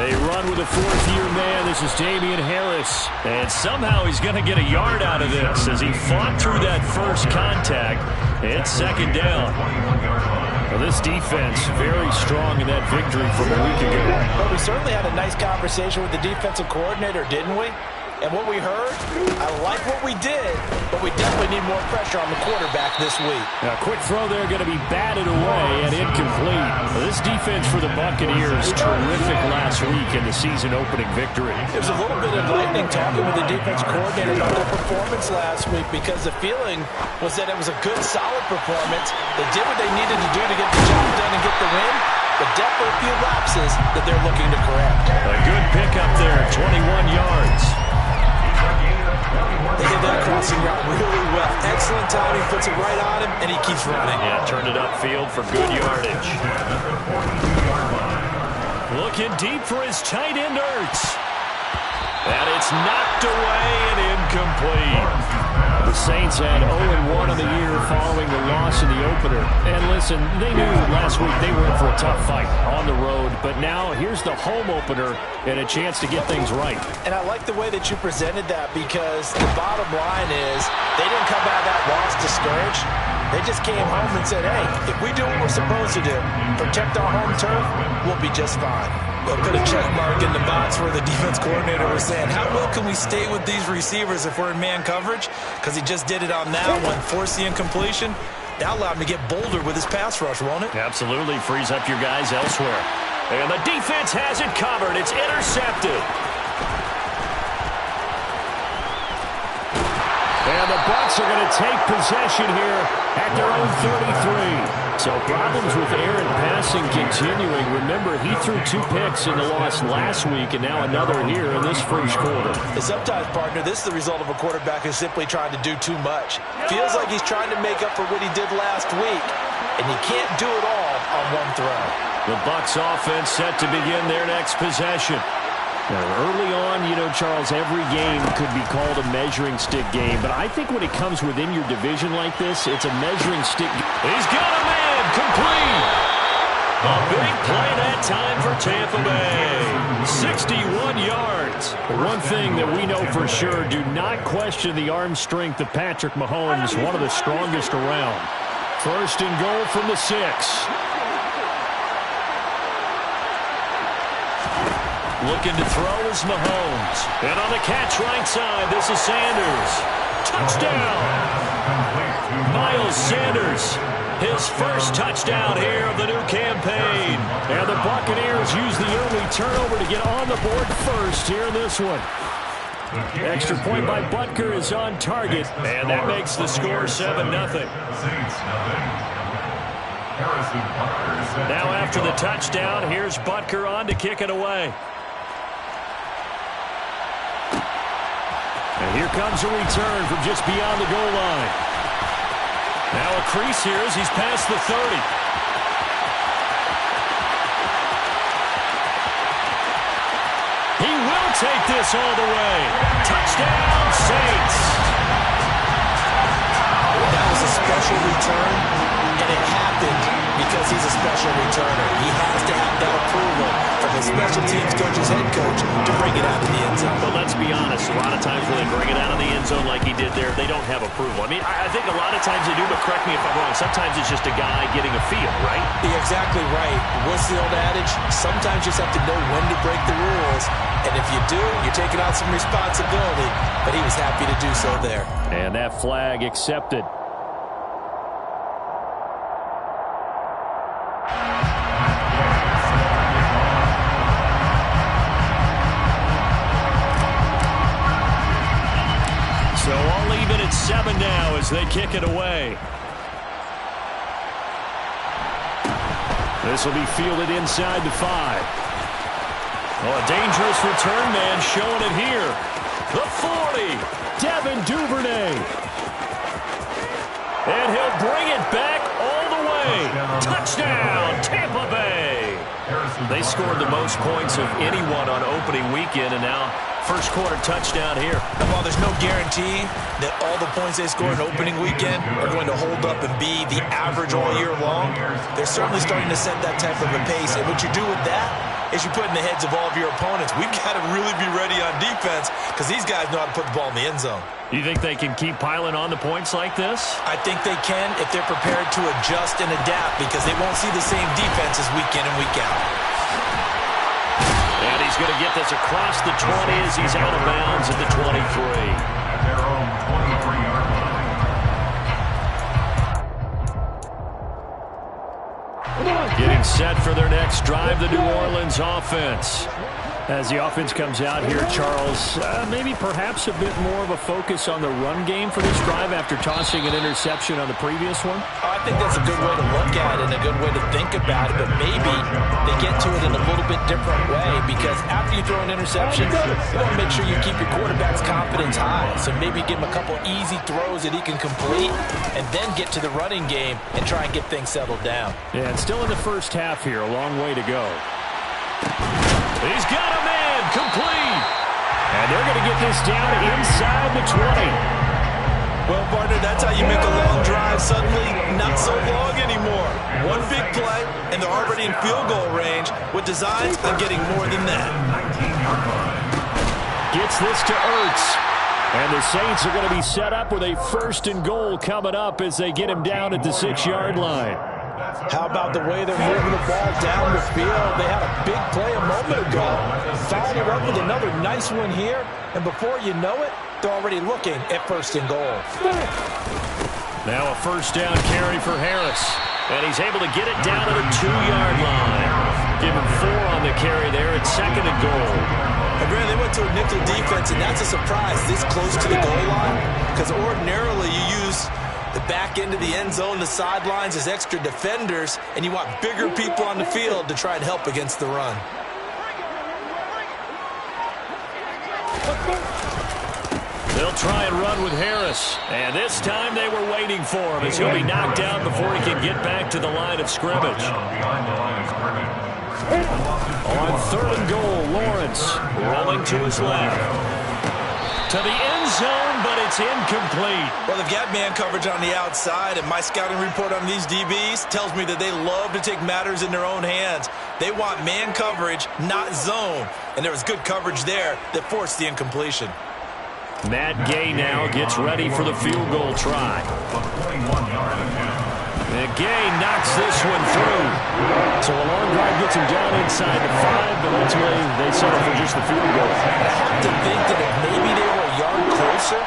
They run with a fourth-year man. This is Damian Harris. And somehow he's going to get a yard out of this as he fought through that first contact. It's second down. Well, this defense very strong in that victory from a week ago. Well, we certainly had a nice conversation with the defensive coordinator, didn't we? And what we heard, I like what we did, but we definitely need more pressure on the quarterback this week. Now, quick throw there going to be batted away and incomplete. Well, this defense for the Buccaneers, terrific last week in the season-opening victory. There was a little bit of lightning talking with the defense coordinator about their performance last week because the feeling was that it was a good, solid performance. They did what they needed to do to get the job done and get the win, but definitely a few lapses that they're looking to correct. A good pickup there, 21 yards. They did that crossing route really well. Excellent timing, puts it right on him, and he keeps running. Yeah, turned it upfield for good yardage. Looking deep for his tight end, Ertz. And it's knocked away and incomplete. The Saints had 0-1 on the year following the loss in the opener. And listen, they knew last week they were in for a tough fight on the road. But now here's the home opener and a chance to get things right. And I like the way that you presented that because the bottom line is they didn't come out of that loss discouraged. They just came home and said, hey, if we do what we're supposed to do, protect our home turf, we'll be just fine. They'll put a check mark in the box where the defense coordinator was saying, how well can we stay with these receivers if we're in man coverage? Because he just did it on that one, forced the incompletion. That allowed him to get bolder with his pass rush, won't it? Absolutely. Frees up your guys elsewhere. And the defense has it covered. It's intercepted. And the Bucs are going to take possession here at their own 33. So problems with Aaron passing continuing. Remember, he threw 2 picks in the loss last week and now another here in this first quarter. And sometimes, partner, this is the result of a quarterback who's simply trying to do too much. Feels like he's trying to make up for what he did last week, and he can't do it all on one throw. The Bucs offense set to begin their next possession. Now, early on, you know, Charles, every game could be called a measuring stick game. But I think when it comes within your division like this, it's a measuring stick. He's got a man complete. A big play that time for Tampa Bay. 61 yards. One thing that we know for sure, do not question the arm strength of Patrick Mahomes, one of the strongest around. First and goal from the 6. Looking to throw is Mahomes. And on the catch right side, this is Sanders. Touchdown! Miles Sanders, his first touchdown here of the new campaign. And the Buccaneers use the early turnover to get on the board first here in this one. Extra point by Butker is on target, and that makes the score 7-0. Now after the touchdown, here's Butker on to kick it away. And here comes a return from just beyond the goal line. Now a crease here as he's past the 30. He will take this all the way. Touchdown, Saints. That was a special return, and it happened because he's a special returner. He has to have that approval from his special teams coach's head coach to bring it out of the end zone. But let's be honest, a lot of times when they bring it out of the end zone like he did there, they don't have approval. I mean, I think a lot of times they do, but correct me if I'm wrong. Sometimes it's just a guy getting a feel, right? You're exactly right. What's the old adage? Sometimes you just have to know when to break the rules. And if you do, you're taking on some responsibility. But he was happy to do so there. And that flag accepted. So I'll leave it at 7 now as they kick it away. This will be fielded inside the 5. Oh, a dangerous return man showing it here. The 40, Devin Duvernay. And he'll bring it back all the way. Touchdown, Tampa Bay. They scored the most points of anyone on opening weekend, and now first quarter touchdown here. And while there's no guarantee that all the points they score in opening weekend are going to hold up and be the average all year long, they're certainly starting to set that type of a pace. And what you do with that is you put in the heads of all of your opponents. We've got to really be ready on defense because these guys know how to put the ball in the end zone. You think they can keep piling on the points like this? I think they can if they're prepared to adjust and adapt because they won't see the same defenses week in and week out. And he's going to get this across the 20 as he's out of bounds at the 23. At their own 23-yard line. Getting set for their next drive, the New Orleans offense. As the offense comes out here, Charles, maybe perhaps a bit more of a focus on the run game for this drive after tossing an interception on the previous one? I think that's a good way to look at it and a good way to think about it, but maybe they get to it in a little bit different way because after you throw an interception, you want to make sure you keep your quarterback's confidence high. So maybe give him a couple easy throws that he can complete and then get to the running game and try and get things settled down. Yeah, it's still in the first half here, a long way to go. He's got a man, complete. And they're going to get this down inside the 20. Well, partner, that's how you make a long drive suddenly not so long anymore. One big play, and they're already in field goal range with designs on getting more than that. Gets this to Ertz. And the Saints are going to be set up with a 1st and goal coming up as they get him down at the 6-yard line. How about the way they're moving the ball down the field? They had a big play a moment ago. Followed it up with another nice one here. And before you know it, they're already looking at 1st and goal. Now a 1st down carry for Harris. And he's able to get it down to the 2-yard line. Give him 4 on the carry there at 2nd and goal. And Brad, they went to a nickel defense, and that's a surprise this close to the goal line. Because ordinarily you use the back end of the end zone, the sidelines as extra defenders, and you want bigger people on the field to try and help against the run. They'll try and run with Harris. And this time they were waiting for him as he'll be knocked down before he can get back to the line of scrimmage. On 3rd and goal, Lawrence rolling to his left. To the end zone, but it's incomplete. Well, they've got man coverage on the outside, and my scouting report on these DBs tells me that they love to take matters in their own hands. They want man coverage, not zone. And there was good coverage there that forced the incompletion. Matt Gay now gets ready for the field goal try. And Gay knocks this one through. So a long drive gets him down inside the 5, but ultimately they settle for just the field goal. I have to think that if maybe they were a yard closer,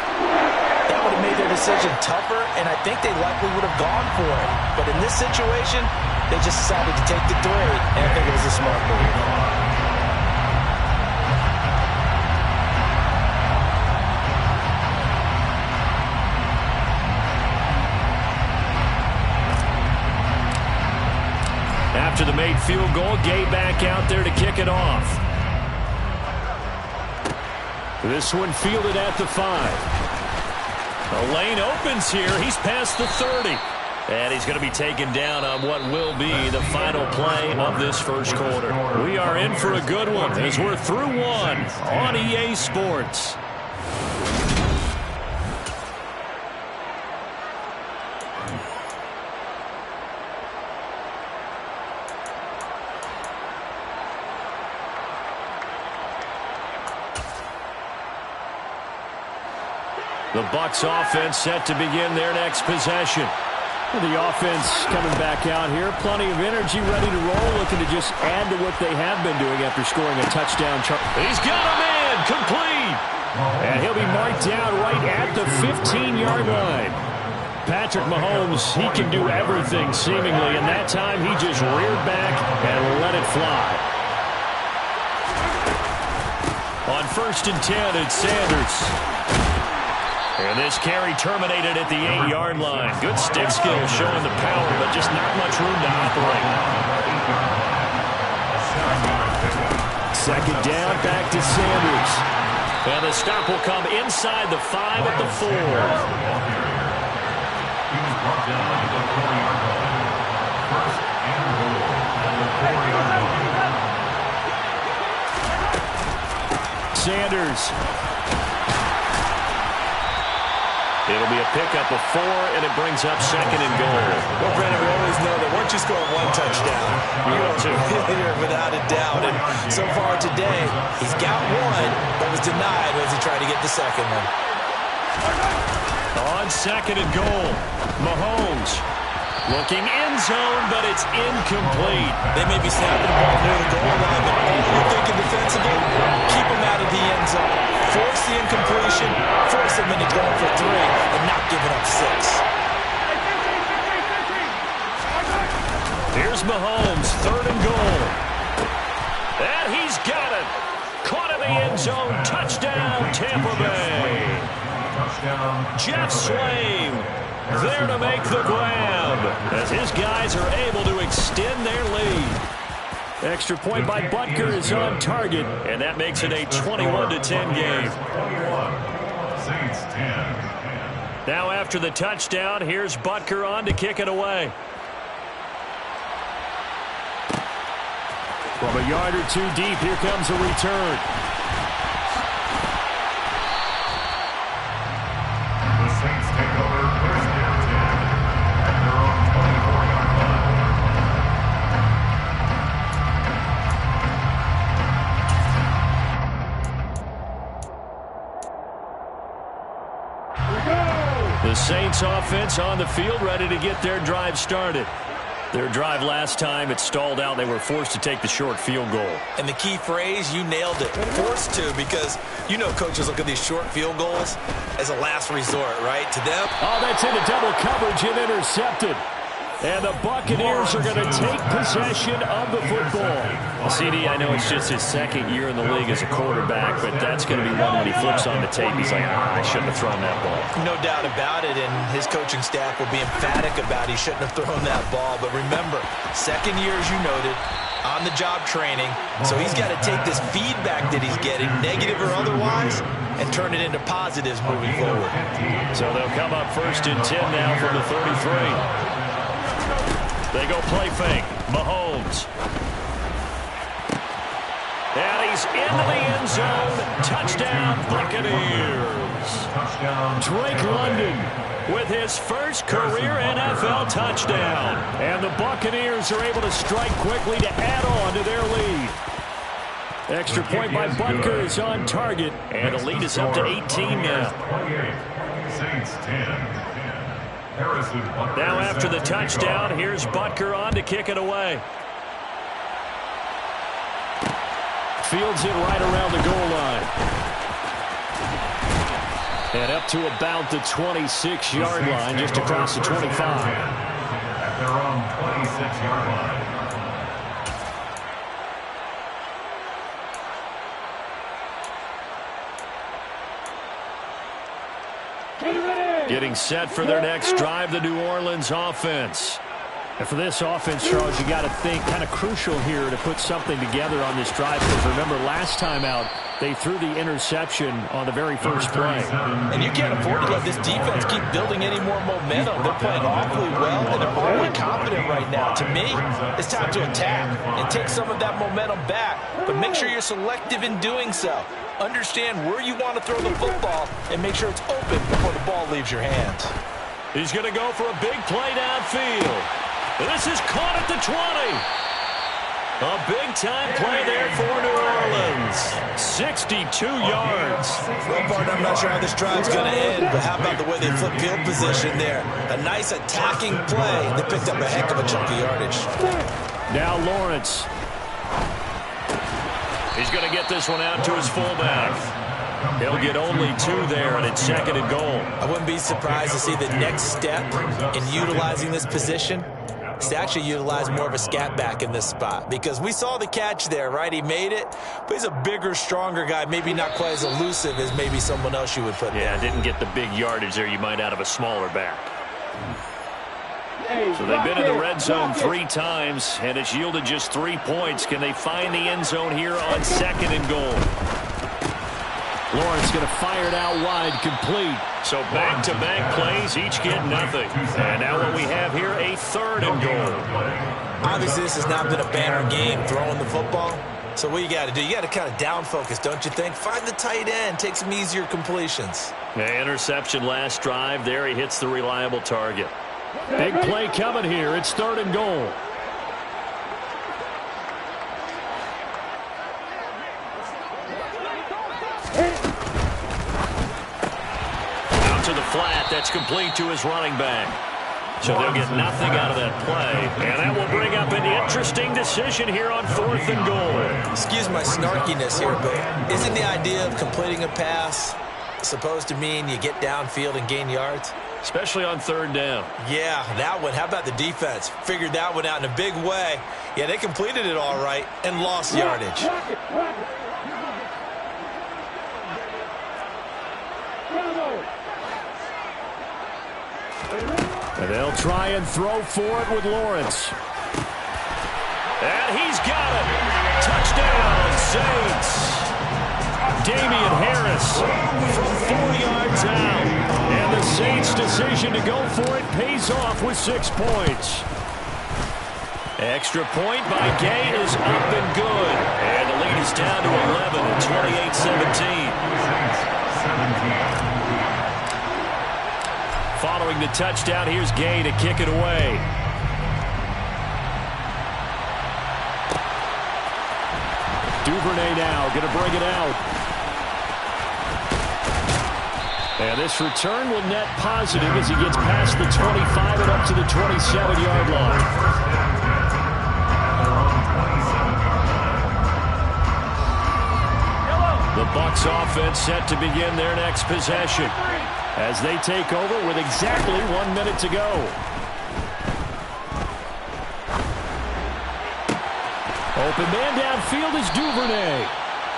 that would have made their decision tougher, and I think they likely would have gone for it. But in this situation, they just decided to take the 3, and I think it was a smart move. After the made field goal, Gay back out there to kick it off. This one fielded at the 5. The lane opens here. He's past the 30. And he's going to be taken down on what will be the final play of this first quarter. We are in for a good one as we're through one on EA Sports. The Bucs offense set to begin their next possession. The offense coming back out here. Plenty of energy, ready to roll, looking to just add to what they have been doing after scoring a touchdown. He's got a man, complete. And he'll be marked down right at the 15-yard line. Patrick Mahomes, he can do everything seemingly, and that time he just reared back and let it fly. On 1st and 10, it's Sanders. And this carry terminated at the 8-yard line. Good stick skills showing the power, but just not much room to operate. 2nd down, back to Sanders. And the stop will come inside the 5 at the 4. Sanders. It'll be a pickup of 4, and it brings up 2nd and goal. Well, Brandon, we always know that once you score 1 touchdown, you're a hitter without a doubt. And so far today, he's got 1, but was denied as he tried to get the 2nd one. On 2nd and goal, Mahomes looking end zone, but it's incomplete. They may be snapping the ball near the goal line, but all you're thinking defensively, keep them out of the end zone. Force the incompletion, force them into going for 3, and not giving up 6. Here's Mahomes, 3rd and goal. And he's got it. Caught in the end zone. Touchdown, Tampa Bay. Jeff Swaim there to make the grab as his guys are able to extend their lead. Extra point by Butker is on target, and that makes it a 21-10 game. Now after the touchdown, here's Butker on to kick it away. From a yard or 2 deep, here comes a return. The Saints take over first and 10 at their own 24-yard line. The Saints offense on the field, ready to get their drive started. Their drive last time, it stalled out. They were forced to take the short field goal. And the key phrase, you nailed it, forced to, because you know coaches look at these short field goals as a last resort, right? To them. Oh, that's into double coverage and intercepted. And the Buccaneers are going to take possession of the football. CD, I know it's just his 2nd year in the league as a quarterback, but that's going to be one when he flips on the tape. He's like, I shouldn't have thrown that ball. No doubt about it, and his coaching staff will be emphatic about he shouldn't have thrown that ball. But remember, 2nd year, as you noted, on-the-job training. So he's got to take this feedback that he's getting, negative or otherwise, and turn it into positives moving forward. So they'll come up 1st and 10 now from the 33. They go play fake. Mahomes. And he's into the end zone. Touchdown, Buccaneers. Drake London with his first career NFL touchdown. And the Buccaneers are able to strike quickly to add on to their lead. Extra point by Butker is on target. And the lead is up to 18 now. Saints 10. Now after the touchdown, here's Butker on to kick it away. Fields it right around the goal line. And up to about the 26-yard line, just across the 25. At their own 26-yard line. Getting set for their next drive, the New Orleans offense. And for this offense, Charles, you got to think kind of crucial here to put something together on this drive. Because remember, last time out, they threw the interception on the very first play. And you can't afford to let this defense keep building any more momentum. They're playing awfully well, and they're awfully confident right now. To me, it's time to attack and take some of that momentum back. But make sure you're selective in doing so. Understand where you want to throw the football and make sure it's open before the ball leaves your hands. He's going to go for a big play downfield. This is caught at the 20. A big-time play there for New Orleans. 62 yards. Well, partner, I'm not sure how this drive's going to end, but how about the way they flip field position there? A nice attacking play. They picked up a heck of a chunk of yardage. Now Lawrence. He's going to get this one out to his fullback. He'll get only 2 there, and it's 2nd and goal. I wouldn't be surprised to see the next step in utilizing this position is to actually utilize more of a scat back in this spot, because we saw the catch there, right? He made it, but he's a bigger, stronger guy, maybe not quite as elusive as maybe someone else you would put there. Yeah, didn't get the big yardage there you might out of a smaller back. So they've been in the red zone 3 times, and it's yielded just 3 points. Can they find the end zone here on 2nd and goal? Lawrence going to fire it out wide, complete. So back-to-back plays, each get nothing. And now what we have here, a 3rd and goal. Obviously, this has not been a banner game throwing the football, So what you got to do, you got to kind of down focus, don't you think? Find the tight end, take some easier completions. Yeah, interception last drive. There he hits the reliable target. Big play coming here. It's 3rd and goal. Out to the flat. That's complete to his running back. So they'll get nothing out of that play. And that will bring up an interesting decision here on 4th and goal. Excuse my snarkiness here, but isn't the idea of completing a pass supposed to mean you get downfield and gain yards? Especially on 3rd down. Yeah, that one. How about the defense? Figured that one out in a big way. Yeah, they completed it all right and lost yardage. And they'll try and throw for it with Lawrence. And he's got it. Touchdown, Saints. Damian Harris from 4 yards out. And the Saints' decision to go for it pays off with 6 points. Extra point by Gay is up and good. And the lead is down to 11 at 28-17. Following the touchdown, here's Gay to kick it away. Duvernay now going to bring it out. And this return will net positive as he gets past the 25 and up to the 27-yard line. The Bucs offense set to begin their next possession as they take over with exactly 1 minute to go. Open man downfield is Duvernay.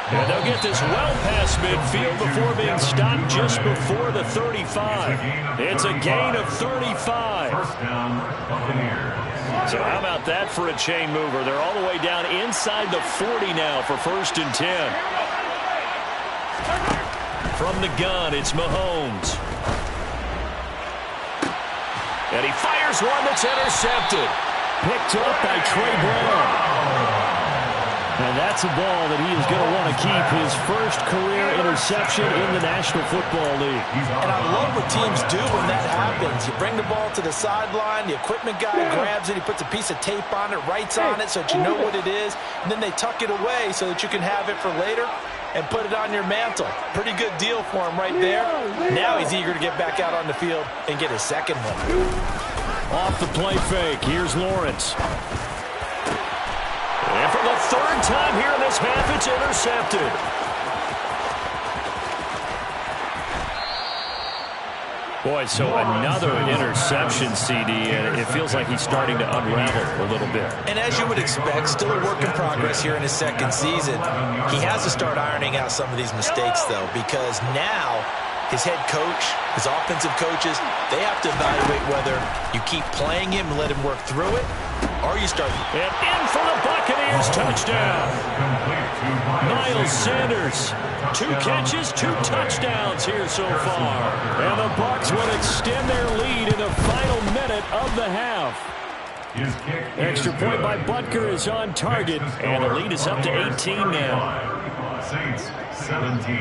And they'll get this well past midfield before being stopped just before the 35. It's a gain of 35. So how about that for a chain mover? They're all the way down inside the 40 now for 1st and 10. From the gun, it's Mahomes. And he fires one that's intercepted. Picked up by Trey Brown. And that's a ball that he is going to want to keep, his first career interception in the National Football League. And I love what teams do when that happens. You bring the ball to the sideline, the equipment guy grabs it, he puts a piece of tape on it, writes on it so that you know what it is, and then they tuck it away so that you can have it for later and put it on your mantle. Pretty good deal for him right there. Now he's eager to get back out on the field and get his second one. Off the play fake, here's Lawrence. And for the 3rd time here in this half, it's intercepted. Boy, so another interception, CD, and it feels like he's starting to unravel a little bit. And as you would expect, still a work in progress here in his 2nd season. He has to start ironing out some of these mistakes, though, because now his head coach, his offensive coaches, they have to evaluate whether you keep playing him and let him work through it, or you start. And in for the Buccaneers, touchdown. Miles Sanders, 2 catches, 2 touchdowns here so far. And the Bucs will extend their lead in the final minute of the half. Extra point by Butker is on target, and the lead is up to 18 now. Saints 17.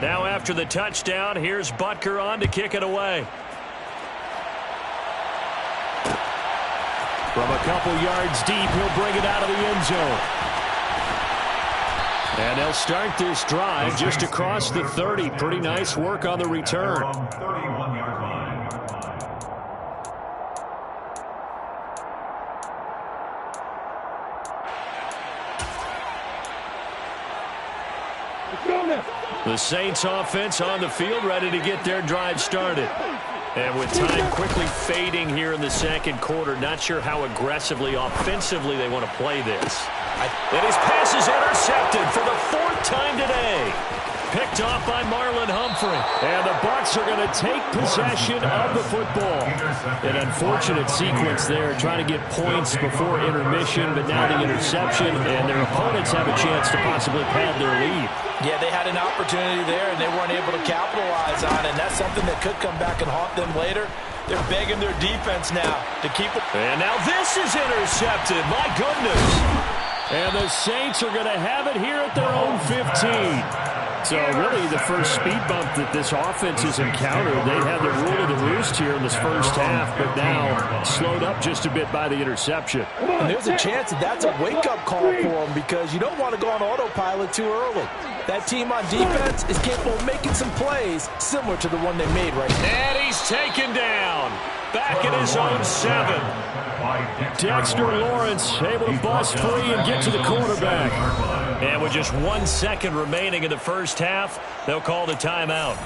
Now after the touchdown, here's Butker on to kick it away. From a couple yards deep, he'll bring it out of the end zone. And they'll start this drive just across the 30. Pretty nice work on the return. 31-yard line. The Saints offense on the field, ready to get their drive started. And with time quickly fading here in the 2nd quarter, not sure how aggressively, offensively they want to play this. And his pass is intercepted for the 4th time today. Picked off by Marlon Humphrey. And the Bucs are going to take possession of the football. An unfortunate sequence there, trying to get points before intermission, but now the interception, and their opponents have a chance to possibly pad their lead. Yeah, they had an opportunity there, and they weren't able to capitalize on it, and that's something that could come back and haunt them later. They're begging their defense now to keep it. And now this is intercepted. My goodness. And the Saints are going to have it here at their own 15. So really the first speed bump that this offense has encountered, they had the rule of the roost here in this first half, but now slowed up just a bit by the interception. And there's a chance that that's a wake-up call for them because you don't want to go on autopilot too early. That team on defense is capable of making some plays similar to the one they made right now. And he's taken down. Back at his own 7. Dexter Lawrence able to bust free and get to the quarterback. And with just 1 second remaining in the first half, they'll call the timeout.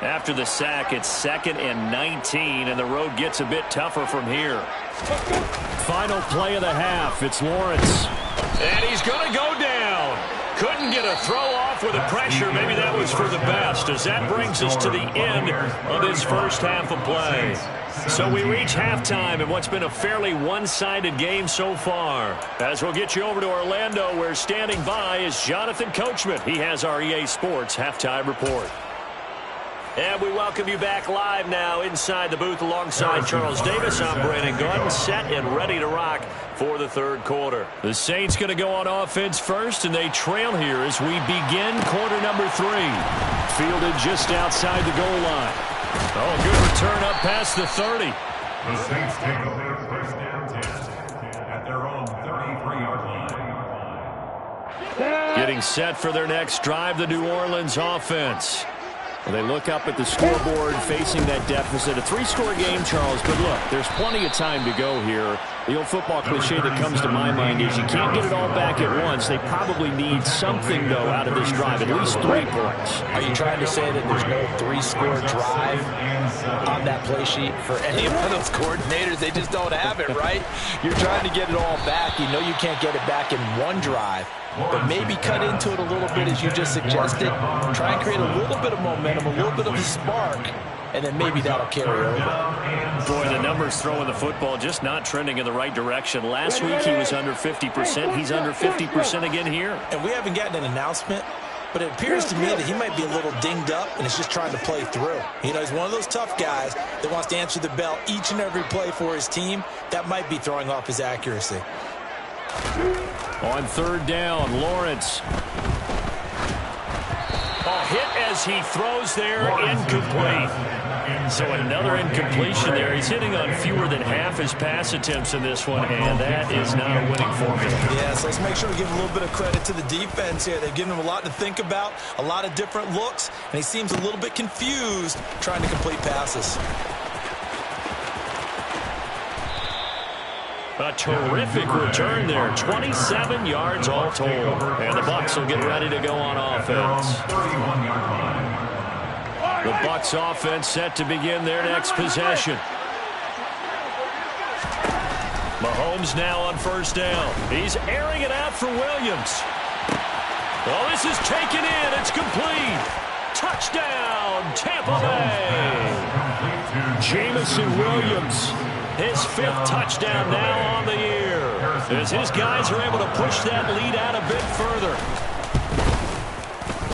After the sack, it's 2nd and 19, and the road gets a bit tougher from here. Final play of the half, it's Lawrence. And he's going to go down. Couldn't get a throw off with the pressure. Maybe that was for the best, as that brings us to the end of this first half of play. So we reach halftime in what's been a fairly one-sided game so far. As we'll get you over to Orlando, where standing by is Jonathan Coachman. He has our EA Sports Halftime Report. And we welcome you back live now inside the booth alongside Charles Davis. I'm Brandon Gaudin, set and ready to rock for the third quarter. The Saints going to go on offense first, and they trail here as we begin quarter number 3. Fielded just outside the goal line. Oh, good return up past the 30. The Saints take over first down 10 at their own 33-yard line. Getting set for their next drive, the New Orleans offense. Well, they look up at the scoreboard facing that deficit. A 3-score game, Charles, but look, there's plenty of time to go here. The old football cliche that comes to my mind is you can't get it all back at once. They probably need something, though, out of this drive, at least 3 points. Are you trying to say that there's no 3-score drive on that play sheet for any one of those coordinators? They just don't have it, right? You're trying to get it all back. You know you can't get it back in one drive. But maybe cut into it a little bit, as you just suggested. Try and create a little bit of momentum, a little bit of a spark, and then maybe that'll carry over. Boy, the numbers throwing the football just not trending in the right direction. Last week he was under 50%. He's under 50% again here. And we haven't gotten an announcement, but it appears to me that he might be a little dinged up and is just trying to play through. You know, he's one of those tough guys that wants to answer the bell each and every play for his team. That might be throwing off his accuracy. On third down, Lawrence. A hit as he throws there, incomplete. So another incompletion there. He's hitting on fewer than half his pass attempts in this one, and that is not a winning formula. Yeah, so let's make sure we give a little bit of credit to the defense here. They've given him a lot to think about, a lot of different looks, and he seems a little bit confused trying to complete passes. A terrific return there. 27 yards all told. And the Bucs will get ready to go on offense. The Bucs offense set to begin their next possession. Mahomes now on first down. He's airing it out for Williams. Well, this is taken in. It's complete. Touchdown, Tampa Bay. Jameson Williams. His 5th touchdown now on the year, as his guys are able to push that lead out a bit further.